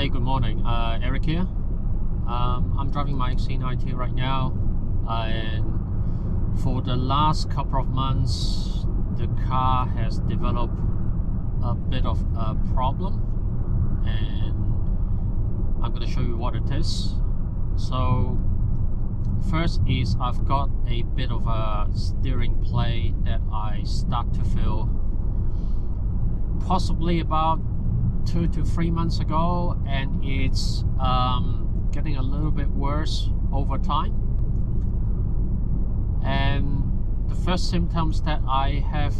Hey, good morning. Eric here. I'm driving my XC90 right now, and for the last couple of months, the car has developed a bit of a problem, and I'm going to show you what it is. So, first is I've got a bit of a steering play that I start to feel possibly about 2 to 3 months ago, and it's getting a little bit worse over time. And the first symptoms that I have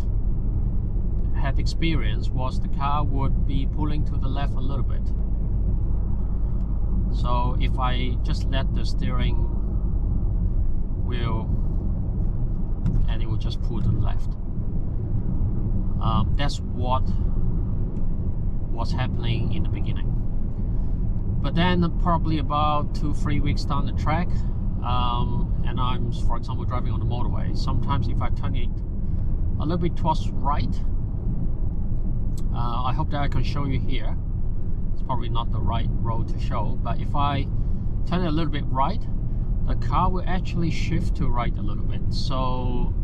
had experienced was the car would be pulling to the left a little bit. So if I just let the steering wheel, and it will just pull to the left. That's what was happening in the beginning. But then probably about 2-3 weeks down the track, and I'm, for example, driving on the motorway, sometimes if I turn it a little bit towards right, I hope that I can show you here. It's probably not the right road to show, but if I turn it a little bit right, the car will actually shift to right a little bit. So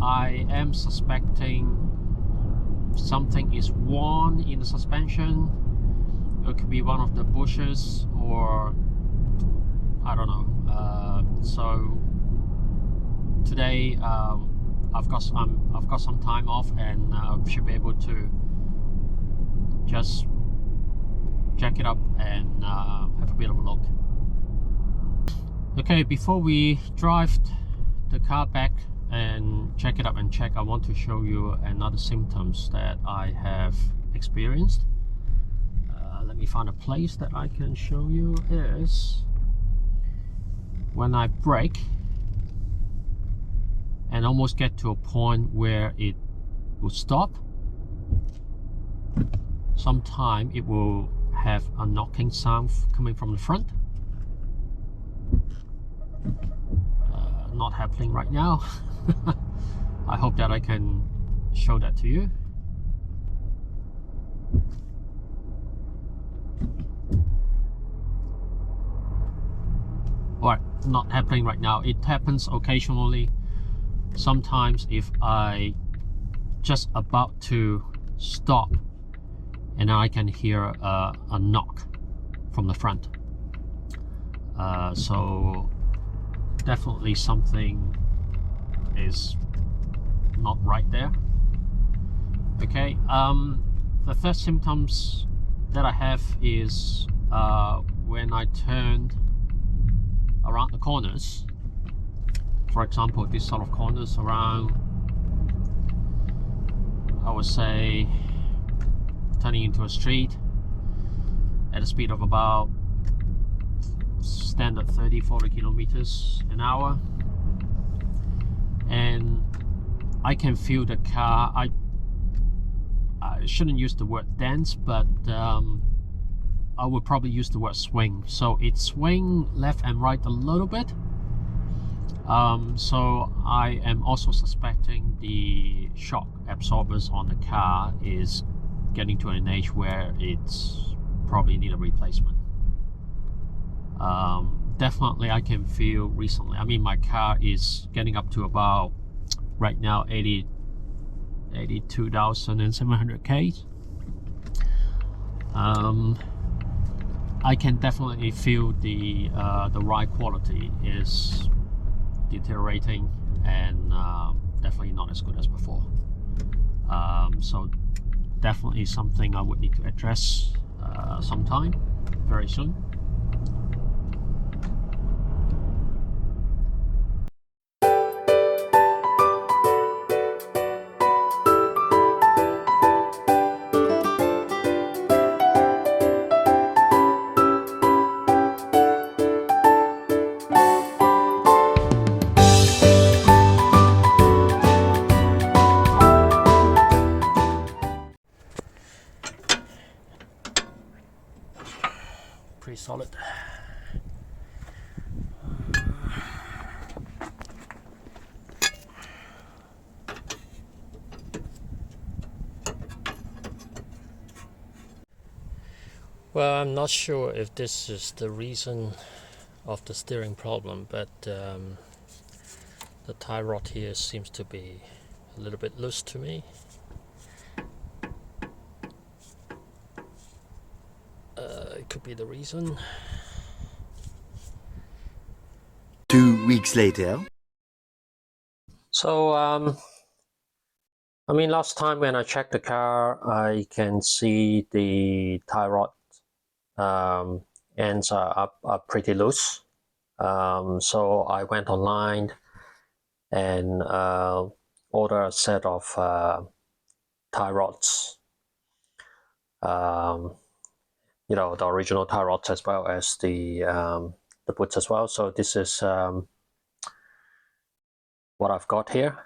I am suspecting something is worn in the suspension. It could be one of the bushes, or I don't know. So today I've got some time off, and should be able to just jack it up and have a bit of a look. Okay, before we drive the car back and check it up and check, I want to show you another symptoms that I have experienced. Let me find a place that I can show you. Is when I brake and almost get to a point where it will stop, sometime it will have a knocking sound coming from the front. Not happening right now. I hope that I can show that to you. Alright, not happening right now. It happens occasionally. Sometimes if I just about to stop, and I can hear a knock from the front. So definitely something is not right there. Okay, the first symptoms that I have is when I turned around the corners. For example, this sort of corners around, I would say, turning into a street at a speed of about standard 30-40 kilometers an hour, and I can feel the car. I shouldn't use the word dance, but I would probably use the word swing. So it swing left and right a little bit. So I am also suspecting the shock absorbers on the car is getting to an age where it's probably need a replacement. Definitely I can feel recently, I mean, my car is getting up to about, right now, 82,700 Ks. I can definitely feel the ride quality is deteriorating, and definitely not as good as before. So definitely something I would need to address sometime very soon. Pretty solid. Well, I'm not sure if this is the reason of the steering problem, but the tie rod here seems to be a little bit loose to me. It could be the reason. 2 weeks later. So, I mean, last time when I checked the car, I can see the tie rod ends are pretty loose. So I went online and ordered a set of tie rods. You know, the original tie rods as well as the boots as well. So this is what I've got here.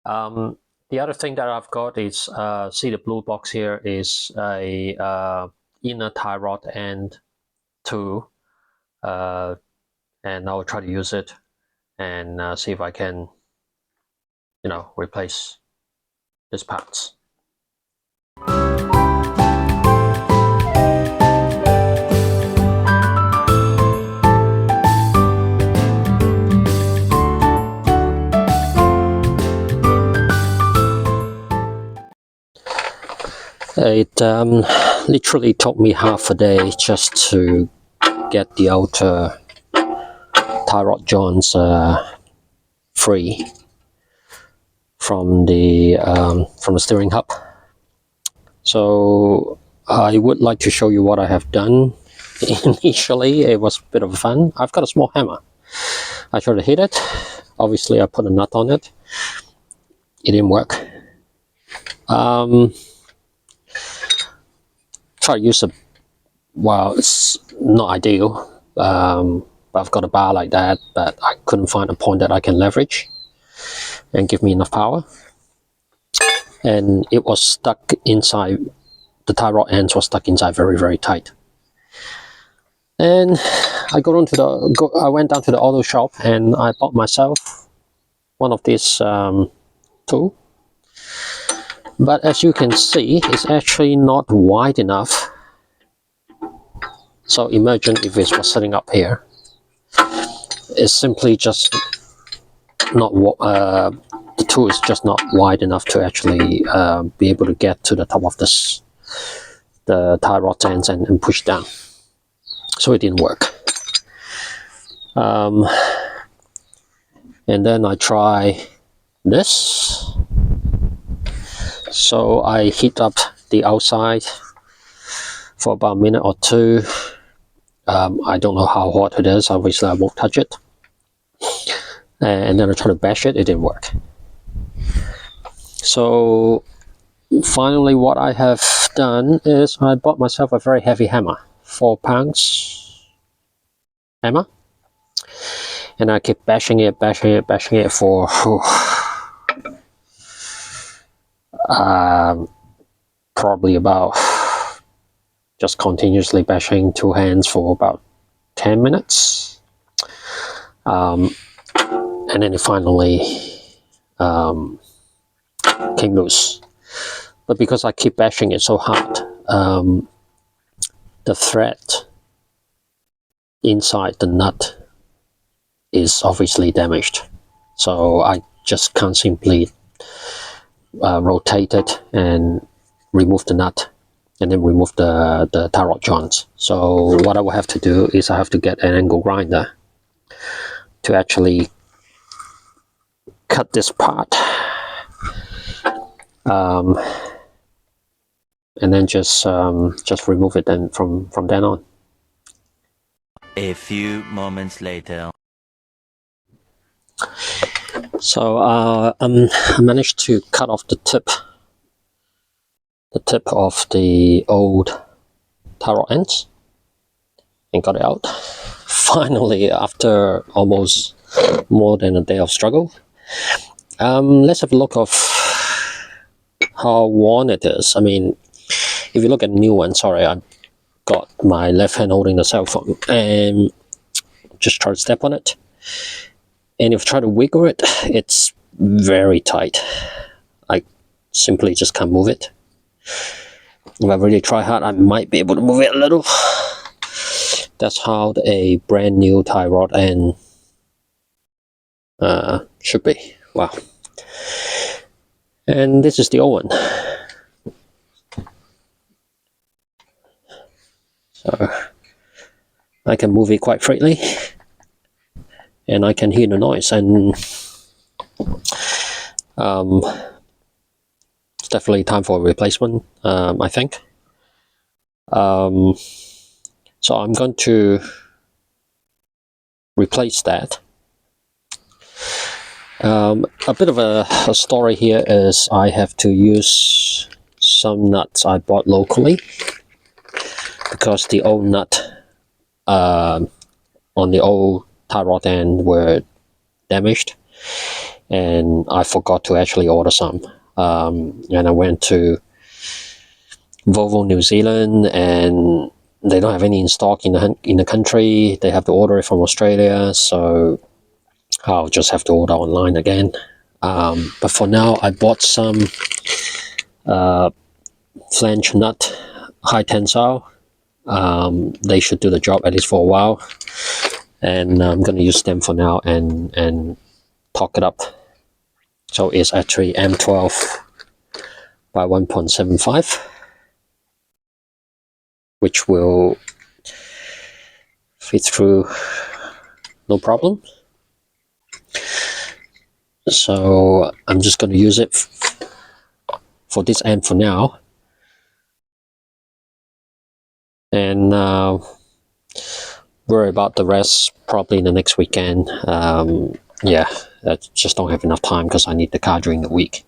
The other thing that I've got is, see the blue box here is a inner tie rod end too, and I'll try to use it and see if I can, you know, replace these parts. It literally took me half a day just to get the outer tie rod joints free from the steering hub. So I would like to show you what I have done. Initially, it was a bit of fun. I've got a small hammer. I tried to hit it. Obviously, I put a nut on it. It didn't work. Try to use a, well, it's not ideal. I've got a bar like that, but I couldn't find a point that I can leverage and give me enough power. And it was stuck inside, the tie rod ends was stuck inside very, very tight. And I I went down to the auto shop and I bought myself one of these tools. But as you can see, it's actually not wide enough. So imagine if it was sitting up here. It's simply just not, the tool is just not wide enough to actually be able to get to the top of the tie rod ends and push down. So it didn't work. And then I try this. So I heat up the outside for about a minute or two. I don't know how hot it is. Obviously, I won't touch it. And then I try to bash it. It didn't work. So finally, what I have done is I bought myself a very heavy hammer, 4 pounds hammer, and I keep bashing it for probably about, just continuously bashing 2 hands for about 10 minutes. And then it finally came loose. But because I keep bashing it so hard, the thread inside the nut is obviously damaged. So I just can't simply rotate it and remove the nut and then remove the tie rod joints. So what I will have to do is I have to get an angle grinder to actually cut this part, and then just remove it then from then on. A few moments later. So I managed to cut off the tip of the old tie rod ends and got it out. Finally, after almost more than a day of struggle. Let's have a look of how worn it is. I mean, if you look at the new one, sorry, I got my left hand holding the cell phone and just try to step on it. And if you try to wiggle it, it's very tight. I simply just can't move it. If I really try hard, I might be able to move it a little. That's how a brand new tie rod end should be. Wow. And this is the old one. So I can move it quite freely, and I can hear the noise, and it's definitely time for a replacement, I think. So I'm going to replace that. A bit of a story here is I have to use some nuts I bought locally because the old nut on the old tie rod end were damaged, and I forgot to actually order some. And I went to Volvo New Zealand, and they don't have any in stock in the country. They have to order it from Australia, so I'll just have to order online again. But for now, I bought some flange nut high tensile. They should do the job at least for a while, and I'm going to use them for now and torque it up. So it's actually M12 by 1.75, which will fit through no problem. So I'm just going to use it for this end for now, and worry about the rest probably in the next weekend. Yeah, I just don't have enough time because I need the car during the week.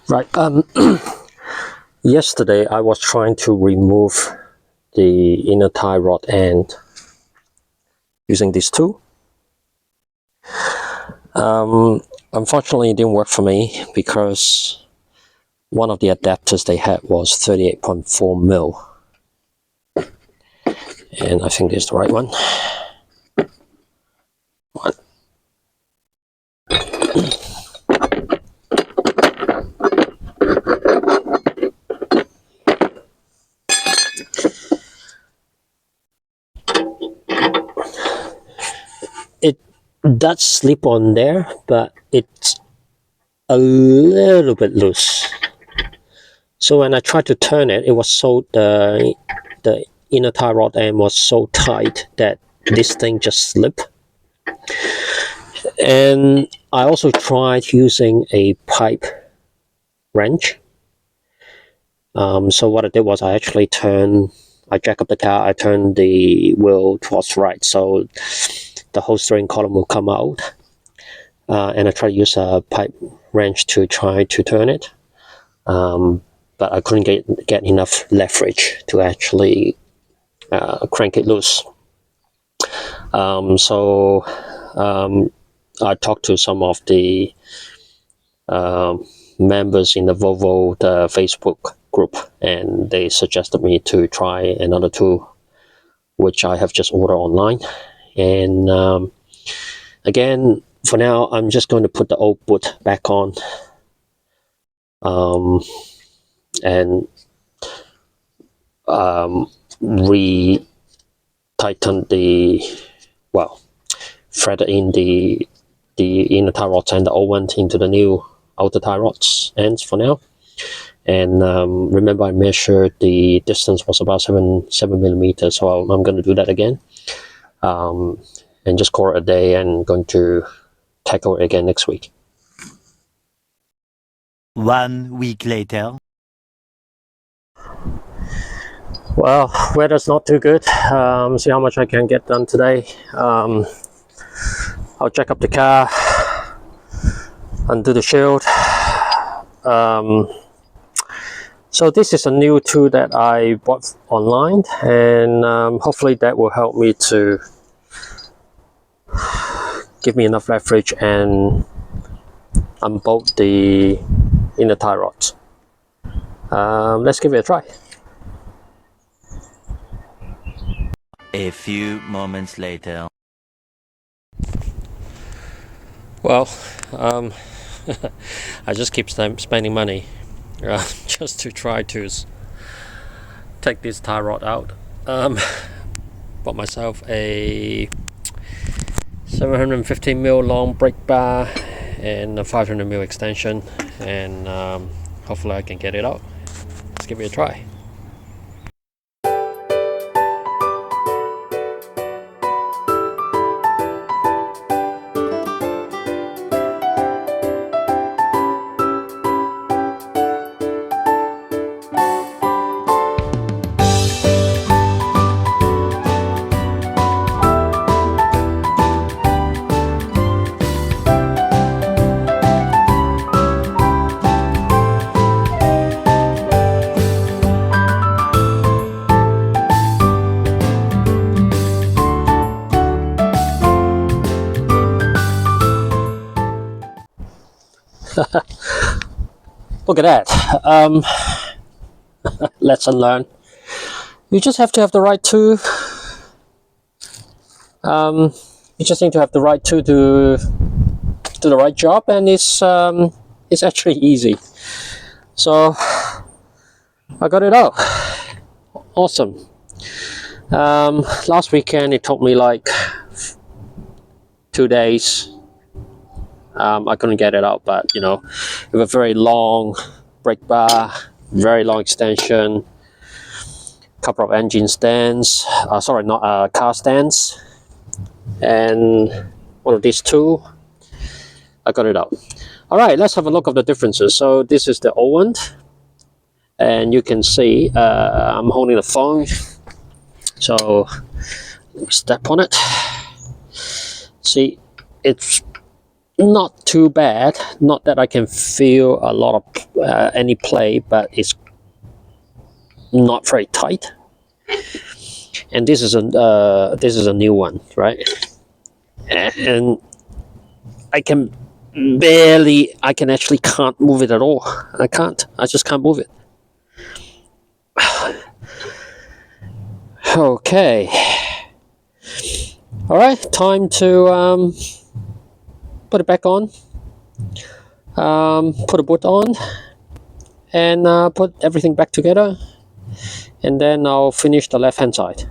Right, yesterday I was trying to remove the inner tie rod end using this tool. Unfortunately, it didn't work for me because one of the adapters they had was 38.4 mil, and I think this is the right one. It does slip on there, but it's a little bit loose. So when I tried to turn it, it was so the inner tie rod end was so tight that this thing just slipped. And I also tried using a pipe wrench. So what I did was I jack up the car, I turned the wheel towards right, so the whole steering column will come out. And I tried to use a pipe wrench to try to turn it. But I couldn't get enough leverage to actually crank it loose. So I talked to some of the members in the Volvo Facebook group, and they suggested me to try another tool, which I have just ordered online. And again, for now, I'm just going to put the old boot back on, and re-tighten thread in the inner tie rods and the old one into the new outer tie rods ends for now. And remember, I measured the distance was about 7 millimeters, so I'm going to do that again, and just call it a day, and going to tackle it again next week. 1 week later. Well, weather's not too good. See how much I can get done today. I'll jack up the car, undo the shield, So this is a new tool that I bought online, and hopefully that will help me to give me enough leverage and unbolt the inner tie rods. Let's give it a try. A few moments later. Well, I just keep spending money just to try to take this tie rod out. Bought myself a 750mm long brake bar and a 500mm extension, and hopefully I can get it out. Let's give it a try. Look at that. Lesson learned. You just have to have the right tool. You just need to have the right tool to do the right job, and it's actually easy. So I got it out. Awesome. Last weekend it took me like 2 days. I couldn't get it out, but you know, with a very long brake bar, very long extension, couple of engine stands, sorry, not car stands, and one of these two, I got it out. All right, let's have a look at the differences. So this is the old one, and you can see I'm holding the phone, so let me step on it. See, it's not too bad, not that I can feel a lot of any play, but it's not very tight. And this is a new one, right? And I can actually can't move it at all. I just can't move it. Okay, all right, time to put it back on, put a boot on, and put everything back together, and then I'll finish the left hand side.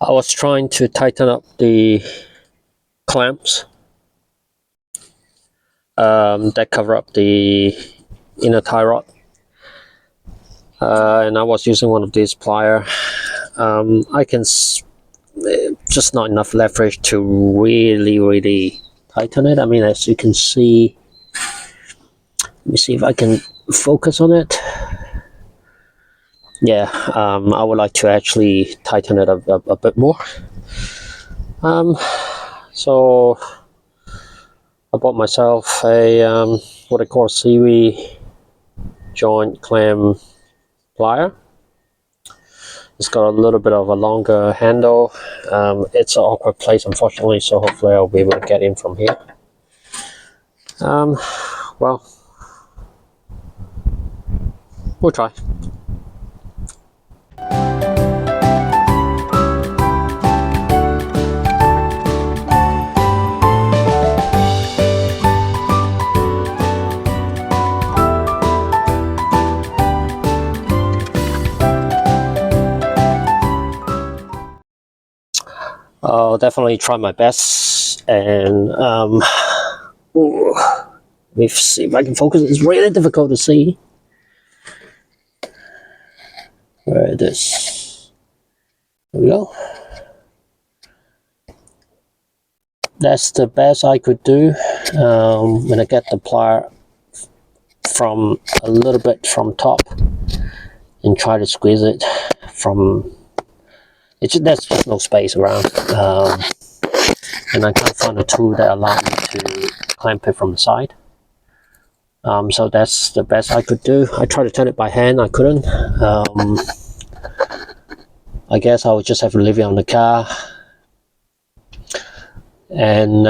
I was trying to tighten up the clamps that cover up the inner tie rod, and I was using one of these pliers. I can just not enough leverage to really tighten it. I mean, as you can see, let me see if I can focus on it. Yeah, I would like to actually tighten it a bit more. So I bought myself a what I call a seaweed joint clamp plier. It's got a little bit of a longer handle. It's an awkward place, unfortunately, so hopefully I'll be able to get in from here. Well, we'll try. I'll definitely try my best, and let me see if I can focus. It's really difficult to see. where it is. There we go. That's the best I could do. When I get the plier from a little bit from top and try to squeeze it from, there's just no space around, and I can't find a tool that allows me to clamp it from the side. So that's the best I could do. I tried to turn it by hand, I couldn't. I guess I would just have to leave it on the car, and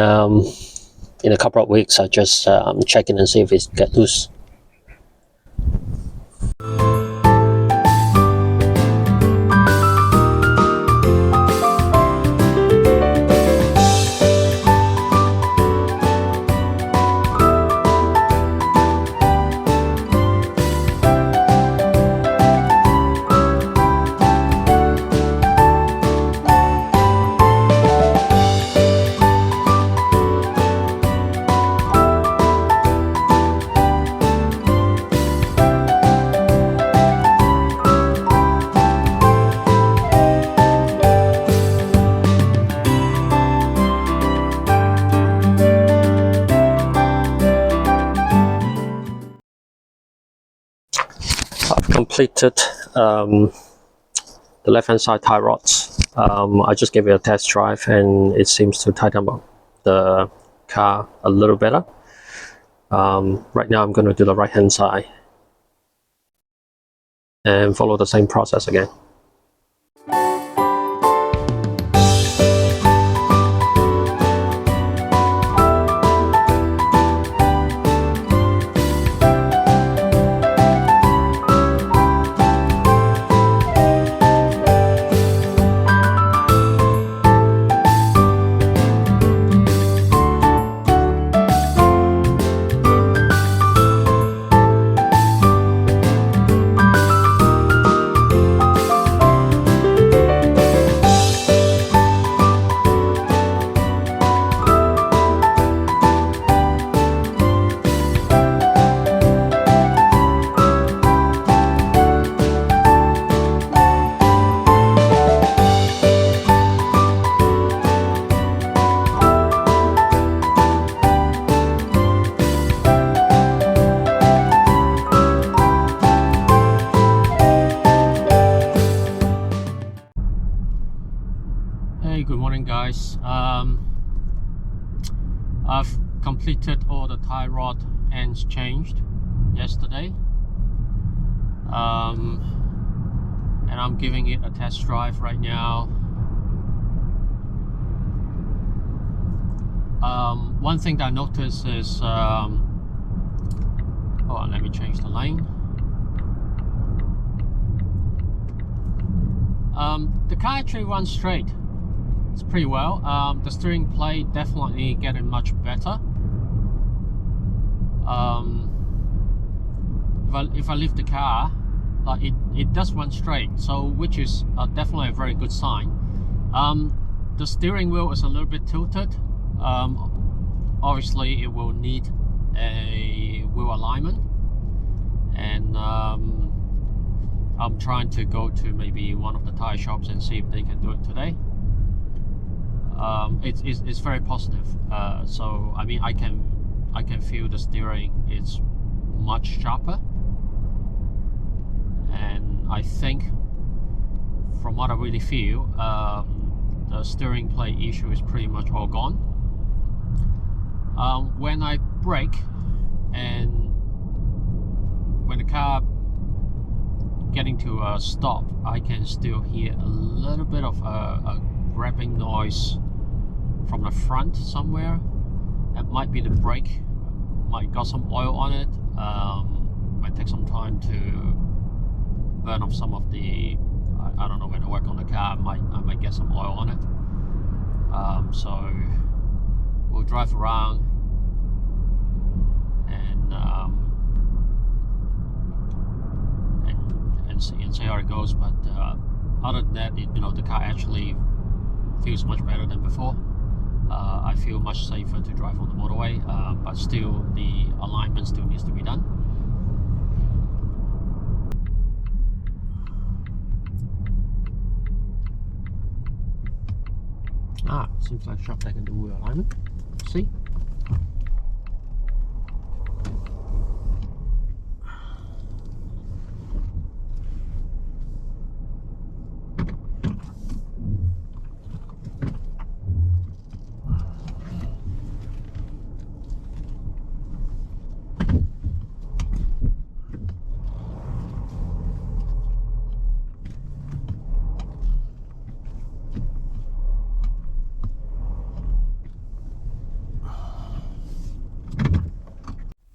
in a couple of weeks I just check in and see if it gets loose. I've completed the left-hand side tie rods. I just gave it a test drive and it seems to tighten up the car a little better. Right now I'm going to do the right-hand side and follow the same process again. Hey, good morning guys. I've completed all the tie rod ends changed yesterday, and I'm giving it a test drive right now. One thing that I noticed is hold on, let me change the lane. The car actually runs straight. It's pretty well. The steering plate definitely getting much better. If I leave the car, like it does run straight, so which is definitely a very good sign. The steering wheel is a little bit tilted. Obviously, it will need a wheel alignment, and I'm trying to go to maybe one of the tire shops and see if they can do it today. It's very positive. So I mean, I can feel the steering is much sharper, and I think from what I really feel, the steering plate issue is pretty much all gone. When I brake and when the car getting to a stop, I can still hear a little bit of a grabbing noise from the front somewhere. It might be the brake, might got some oil on it. Might take some time to burn off some of the, I don't know, when I work on the car, I might get some oil on it. So we'll drive around and see how it goes. But other than that, the car actually feels much better than before. I feel much safer to drive on the motorway, but still the alignment still needs to be done. Seems like sharp taking the wheel alignment. See?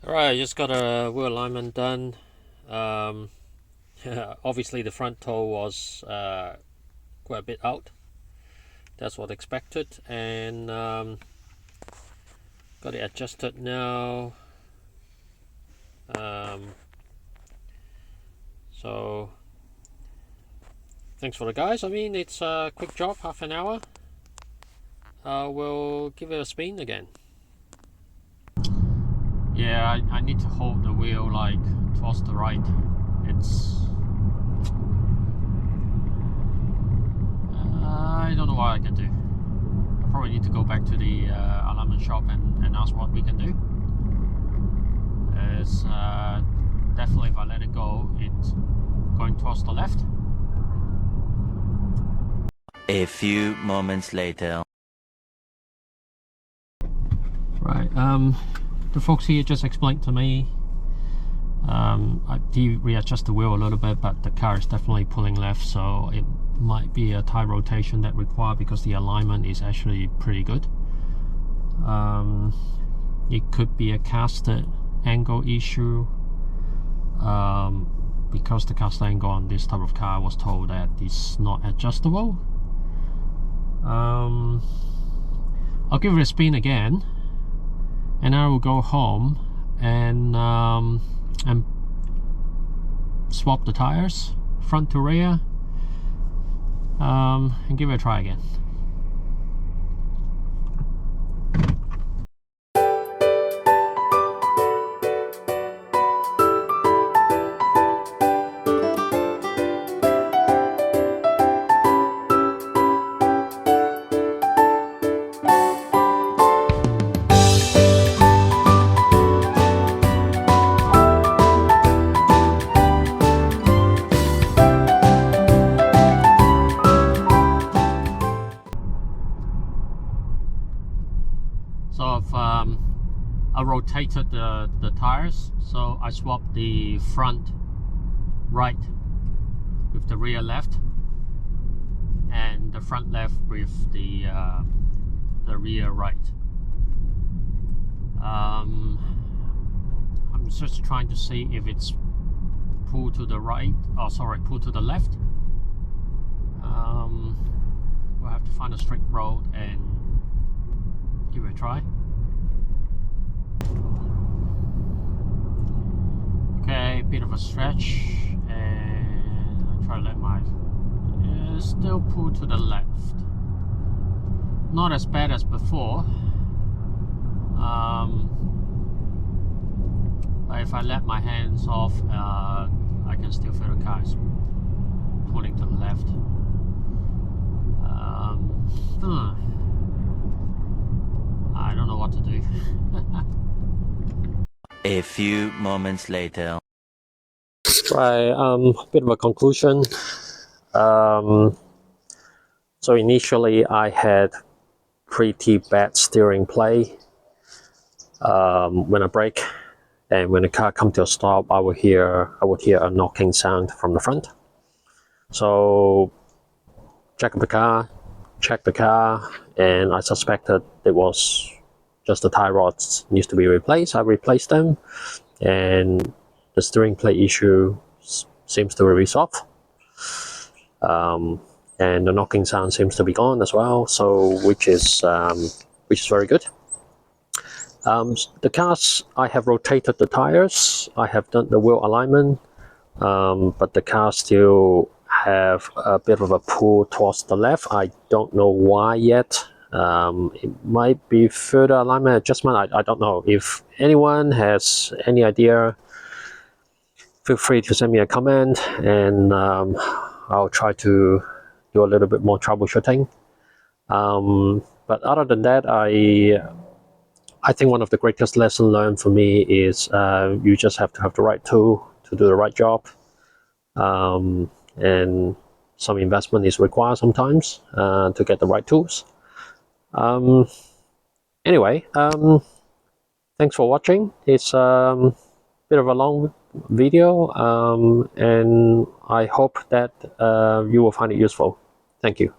Alright, I just got a wheel alignment done. Obviously the front toe was quite a bit out. That's what expected, and got it adjusted now. So thanks for the guys. I mean, it's a quick job, half an hour. We'll give it a spin again. Yeah, I need to hold the wheel like towards the right. I don't know what I can do. I probably need to go back to the alignment shop and ask what we can do. It's definitely, if I let it go, it's going towards the left. A few moments later. Right, the folks here just explained to me, I did readjust the wheel a little bit, but the car is definitely pulling left, so it might be a tire rotation that required because the alignment is actually pretty good. It could be a caster angle issue, because the caster angle on this type of car, I was told that it's not adjustable. I'll give it a spin again, and I will go home and swap the tires front to rear, and give it a try again. So I rotated the tires, so I swapped the front right with the rear left, and the front left with the rear right. I'm just trying to see if it's pull to the right, pull to the left. We'll have to find a straight road and give it a try. Okay, bit of a stretch, and I try to let my still pull to the left. Not as bad as before, but if I let my hands off, I can still feel the car is pulling to the left. I don't know what to do. A few moments later. Right, bit of a conclusion. So initially I had pretty bad steering play. When I brake and when the car come to a stop, I would hear a knocking sound from the front. So check the car, and I suspected it was just the tie rods needs to be replaced. I replaced them, and the steering play issue seems to be resolved. And the knocking sound seems to be gone as well, so which is very good. The cars, I have rotated the tires, I have done the wheel alignment, but the car still have a bit of a pull towards the left. I don't know why yet. It might be further alignment adjustment. I don't know. If anyone has any idea, feel free to send me a comment, and I'll try to do a little bit more troubleshooting. But other than that, I think one of the greatest lessons learned for me is you just have to have the right tool to do the right job, and some investment is required sometimes to get the right tools. Anyway, thanks for watching. It's a bit of a long video, and I hope that you will find it useful. Thank you.